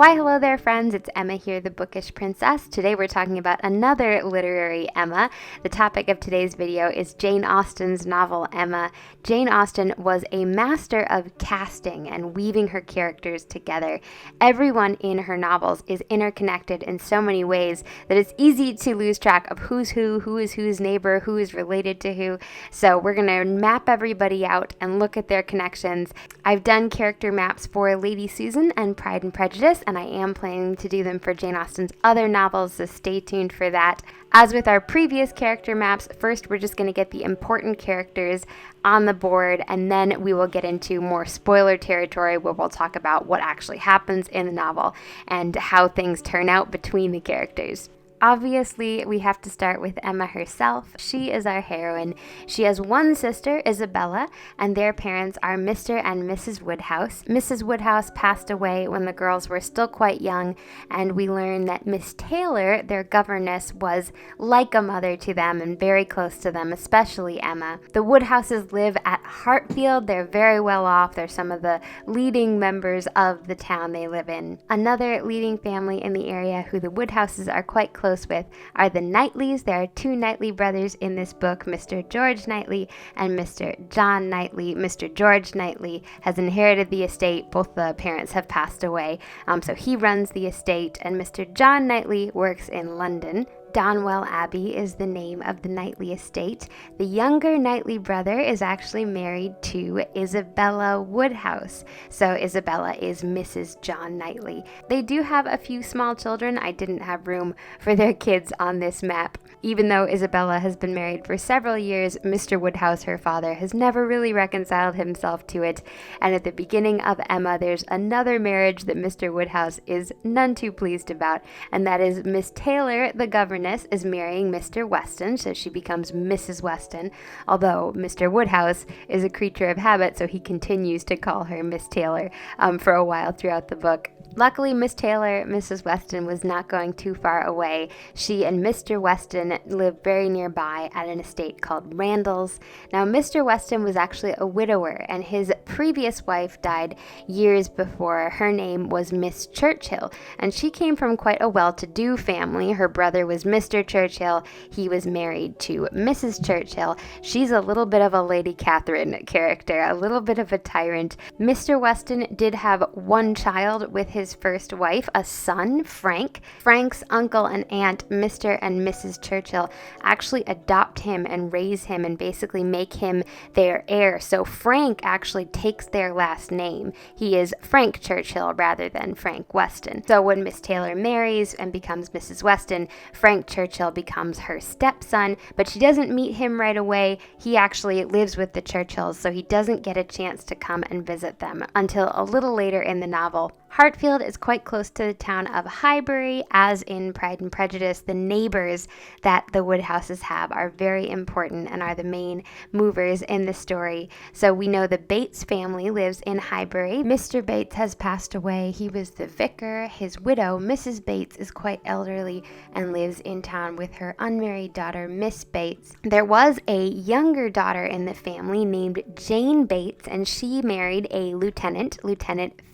Why, hello there, friends. It's Emma here, the Bookish Princess. Today we're talking about another literary Emma. The topic of today's video is Jane Austen's novel, Emma. Jane Austen was a master of casting and weaving her characters together. Everyone in her novels is interconnected in so many ways that it's easy to lose track of who's who is whose neighbor, who is related to who. So we're going to map everybody out and look at their connections. I've done character maps for Lady Susan and Pride and Prejudice, and I am planning to do them for Jane Austen's other novels, so stay tuned for that. As with our previous character maps, first we're just going to get the important characters on the board, and then we will get into more spoiler territory where we'll talk about what actually happens in the novel and how things turn out between the characters. Obviously, we have to start with Emma herself. She is our heroine. She has one sister, Isabella, and their parents are Mr. and Mrs. Woodhouse. Mrs. Woodhouse passed away when the girls were still quite young, and we learn that Miss Taylor, their governess, was like a mother to them and very close to them, especially Emma. The Woodhouses live at Hartfield. They're very well off. They're some of the leading members of the town they live in. Another leading family in the area who the Woodhouses are quite close with are the Knightleys. There are two Knightley brothers in this book, Mr. George Knightley and Mr. John Knightley. Mr. George Knightley has inherited the estate. Both the parents have passed away, so he runs the estate, and Mr. John Knightley works in London. Donwell Abbey is the name of the Knightley estate. The younger Knightley brother is actually married to Isabella Woodhouse. So Isabella is Mrs. John Knightley. They do have a few small children. I didn't have room for their kids on this map. Even though Isabella has been married for several years, Mr. Woodhouse, her father, has never really reconciled himself to it. And at the beginning of Emma, there's another marriage that Mr. Woodhouse is none too pleased about, and that is Miss Taylor, the governess, is marrying Mr. Weston, so she becomes Mrs. Weston, although Mr. Woodhouse is a creature of habit, so he continues to call her Miss Taylor for a while throughout the book. Luckily, Miss Taylor, Mrs. Weston, was not going too far away. She and Mr. Weston lived very nearby at an estate called Randall's. Now, Mr. Weston was actually a widower, and his previous wife died years before. Her name was Miss Churchill, and she came from quite a well-to-do family. Her brother was Mr. Churchill. He was married to Mrs. Churchill. She's a little bit of a Lady Catherine character, a little bit of a tyrant. Mr. Weston did have one child with his first wife, a son, Frank. Frank's uncle and aunt, Mr. and Mrs. Churchill, actually adopt him and raise him and basically make him their heir. So Frank actually takes their last name. He is Frank Churchill rather than Frank Weston. So when Miss Taylor marries and becomes Mrs. Weston, Frank Churchill becomes her stepson, but she doesn't meet him right away. He actually lives with the Churchills, so he doesn't get a chance to come and visit them until a little later in the novel. Hartfield is quite close to the town of Highbury. As in Pride and Prejudice, the neighbors that the Woodhouses have are very important and are the main movers in the story. So we know the Bates family lives in Highbury. Mr. Bates has passed away. He was the vicar. His widow, Mrs. Bates, is quite elderly and lives in town with her unmarried daughter, Miss Bates. There was a younger daughter in the family named Jane Bates, and she married a Lieutenant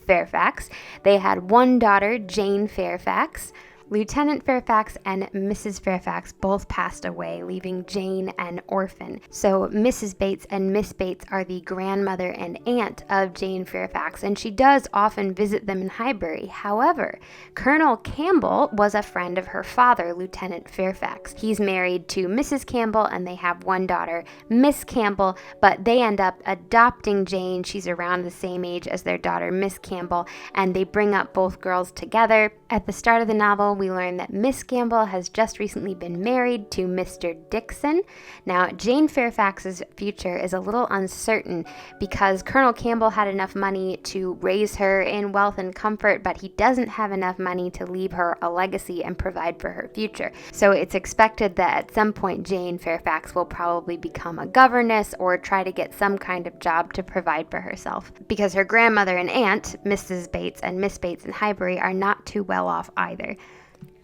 Fairfax. They had one daughter, Jane Fairfax. Lieutenant Fairfax and Mrs. Fairfax both passed away, leaving Jane an orphan. So Mrs. Bates and Miss Bates are the grandmother and aunt of Jane Fairfax, and she does often visit them in Highbury. However, Colonel Campbell was a friend of her father, Lieutenant Fairfax. He's married to Mrs. Campbell, and they have one daughter, Miss Campbell, but they end up adopting Jane. She's around the same age as their daughter, Miss Campbell, and they bring up both girls together. At the start of the novel, we learn that Miss Campbell has just recently been married to Mr. Dixon. Now, Jane Fairfax's future is a little uncertain because Colonel Campbell had enough money to raise her in wealth and comfort, but he doesn't have enough money to leave her a legacy and provide for her future. So it's expected that at some point Jane Fairfax will probably become a governess or try to get some kind of job to provide for herself, because her grandmother and aunt, Mrs. Bates and Miss Bates in Highbury, are not too well off either.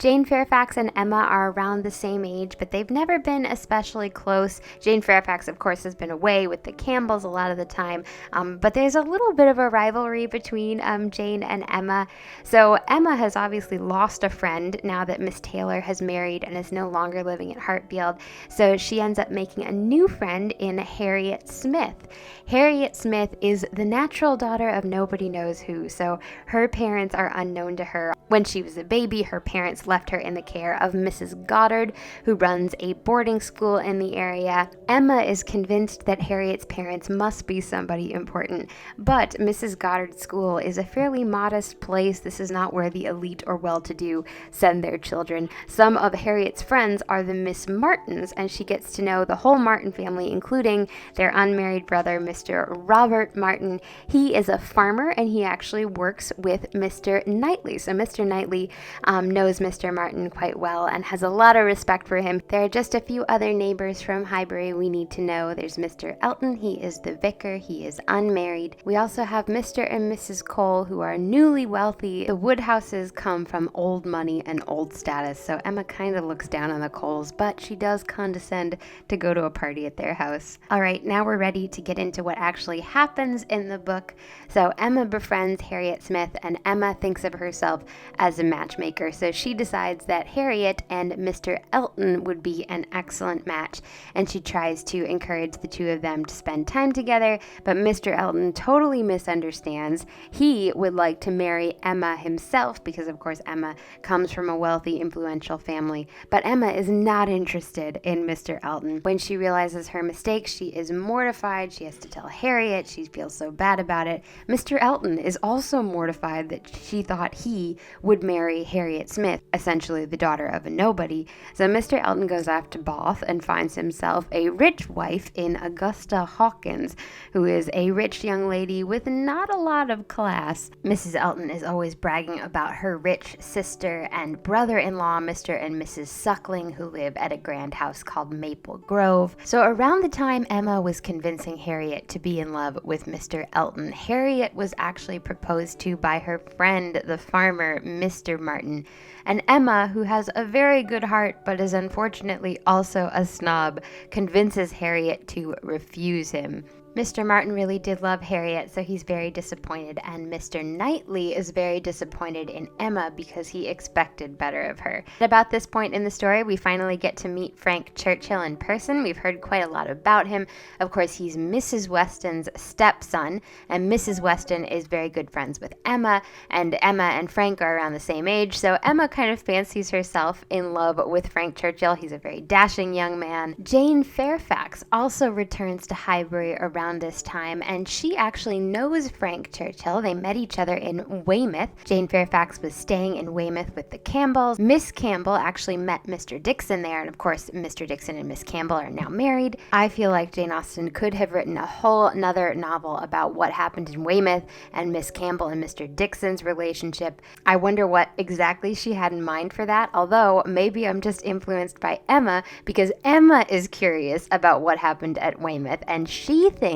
Jane Fairfax and Emma are around the same age, but they've never been especially close. Jane Fairfax, of course, has been away with the Campbells a lot of the time, but there's a little bit of a rivalry between Jane and Emma. So Emma has obviously lost a friend now that Miss Taylor has married and is no longer living at Hartfield, so she ends up making a new friend in Harriet Smith. Harriet Smith is the natural daughter of nobody knows who, so her parents are unknown to her. When she was a baby, her parents left her in the care of Mrs. Goddard, who runs a boarding school in the area. Emma is convinced that Harriet's parents must be somebody important, but Mrs. Goddard's school is a fairly modest place. This is not where the elite or well-to-do send their children. Some of Harriet's friends are the Miss Martins, and she gets to know the whole Martin family, including their unmarried brother, Mr. Robert Martin. He is a farmer, and he actually works with Mr. Knightley. So Mr. Knightley knows Mr. Martin quite well and has a lot of respect for him. There are just a few other neighbors from Highbury we need to know. There's Mr. Elton. He is the vicar. He is unmarried. We also have Mr. and Mrs. Cole, who are newly wealthy. The Woodhouses come from old money and old status, so Emma kind of looks down on the Coles, but she does condescend to go to a party at their house. All right, now we're ready to get into what actually happens in the book. So Emma befriends Harriet Smith, and Emma thinks of herself as a matchmaker, so she decides that Harriet and Mr. Elton would be an excellent match, and she tries to encourage the two of them to spend time together, but Mr. Elton totally misunderstands. He would like to marry Emma himself because, of course, Emma comes from a wealthy, influential family, but Emma is not interested in Mr. Elton. When she realizes her mistake, she is mortified. She has to tell Harriet. She feels so bad about it. Mr. Elton is also mortified that she thought he would marry Harriet Smith, essentially the daughter of a nobody. So Mr. Elton goes off to Bath and finds himself a rich wife in Augusta Hawkins, who is a rich young lady with not a lot of class. Mrs. Elton is always bragging about her rich sister and brother-in-law, Mr. and Mrs. Suckling, who live at a grand house called Maple Grove. So around the time Emma was convincing Harriet to be in love with Mr. Elton, Harriet was actually proposed to by her friend, the farmer, Mr. Martin. And Emma, who has a very good heart but is unfortunately also a snob, convinces Harriet to refuse him. Mr. Martin really did love Harriet, so he's very disappointed, and Mr. Knightley is very disappointed in Emma because he expected better of her. At about this point in the story, we finally get to meet Frank Churchill in person. We've heard quite a lot about him. Of course, he's Mrs. Weston's stepson, and Mrs. Weston is very good friends with Emma, and Emma and Frank are around the same age, so Emma kind of fancies herself in love with Frank Churchill. He's a very dashing young man. Jane Fairfax also returns to Highbury around this time, and she actually knows Frank Churchill. They met each other in Weymouth. Jane Fairfax was staying in Weymouth with the Campbells. Miss Campbell actually met Mr. Dixon there, and of course Mr. Dixon and Miss Campbell are now married. I feel like Jane Austen could have written a whole another novel about what happened in Weymouth and Miss Campbell and Mr. Dixon's relationship. I wonder what exactly she had in mind for that, although maybe I'm just influenced by Emma because Emma is curious about what happened at Weymouth, and she thinks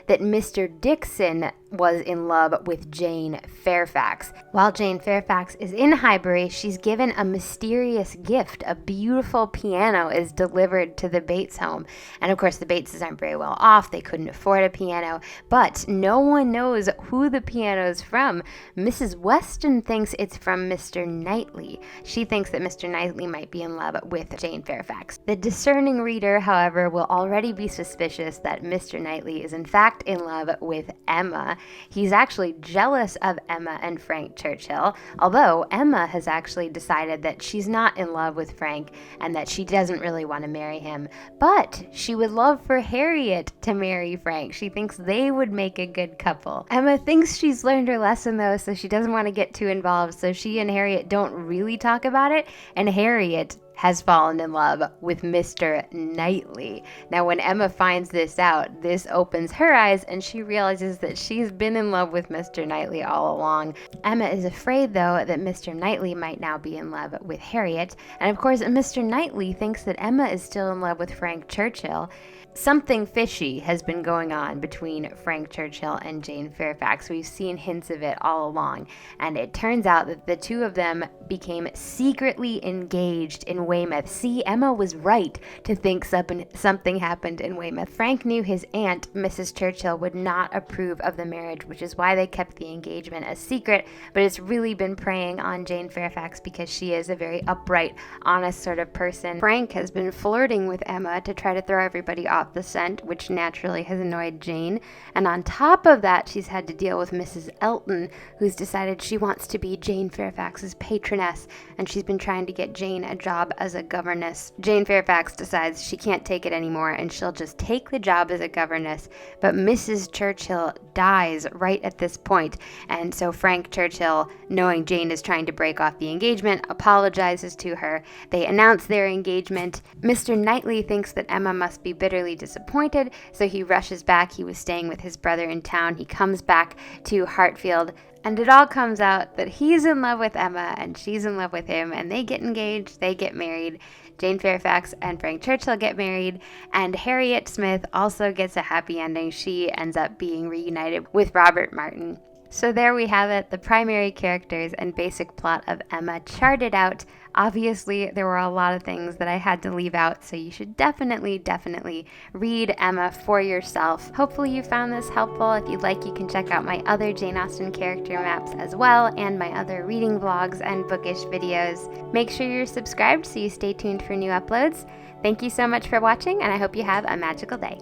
that Mr. Dixon was in love with Jane Fairfax. While Jane Fairfax is in Highbury, she's given a mysterious gift. A beautiful piano is delivered to the Bates home. And of course, the Bateses aren't very well off. They couldn't afford a piano, but no one knows who the piano is from. Mrs. Weston thinks it's from Mr. Knightley. She thinks that Mr. Knightley might be in love with Jane Fairfax. The discerning reader, however, will already be suspicious that Mr. Knightley is in fact in love with Emma. He's actually jealous of Emma and Frank Churchill, although Emma has actually decided that she's not in love with Frank and that she doesn't really want to marry him, but she would love for Harriet to marry Frank. She thinks they would make a good couple. Emma thinks she's learned her lesson though, so she doesn't want to get too involved, so she and Harriet don't really talk about it, and Harriet has fallen in love with Mr. Knightley. Now, when Emma finds this out, this opens her eyes and she realizes that she's been in love with Mr. Knightley all along. Emma is afraid, though, that Mr. Knightley might now be in love with Harriet. And of course, Mr. Knightley thinks that Emma is still in love with Frank Churchill. Something fishy has been going on between Frank Churchill and Jane Fairfax. We've seen hints of it all along, and it turns out that the two of them became secretly engaged in Weymouth. See, Emma was right to think something happened in Weymouth. Frank knew his aunt, Mrs. Churchill, would not approve of the marriage, which is why they kept the engagement a secret, but it's really been preying on Jane Fairfax because she is a very upright, honest sort of person. Frank has been flirting with Emma to try to throw everybody off the scent, which naturally has annoyed Jane. And on top of that, she's had to deal with Mrs. Elton, who's decided she wants to be Jane Fairfax's patroness, and she's been trying to get Jane a job as a governess. Jane Fairfax decides she can't take it anymore, and she'll just take the job as a governess, but Mrs. Churchill dies right at this point, and so Frank Churchill, knowing Jane is trying to break off the engagement, apologizes to her. They announce their engagement. Mr. Knightley thinks that Emma must be bitterly disappointed, so he rushes back. He was staying with his brother in town. He comes back to Hartfield, and it all comes out that he's in love with Emma and she's in love with him, and they get engaged, they get married. Jane Fairfax and Frank Churchill get married, and Harriet Smith also gets a happy ending. She ends up being reunited with Robert Martin. So there we have it, the primary characters and basic plot of Emma charted out. Obviously, there were a lot of things that I had to leave out, so you should definitely read Emma for yourself. Hopefully you found this helpful. If you'd like, you can check out my other Jane Austen character maps as well, and my other reading vlogs and bookish videos. Make sure you're subscribed so you stay tuned for new uploads. Thank you so much for watching, and I hope you have a magical day.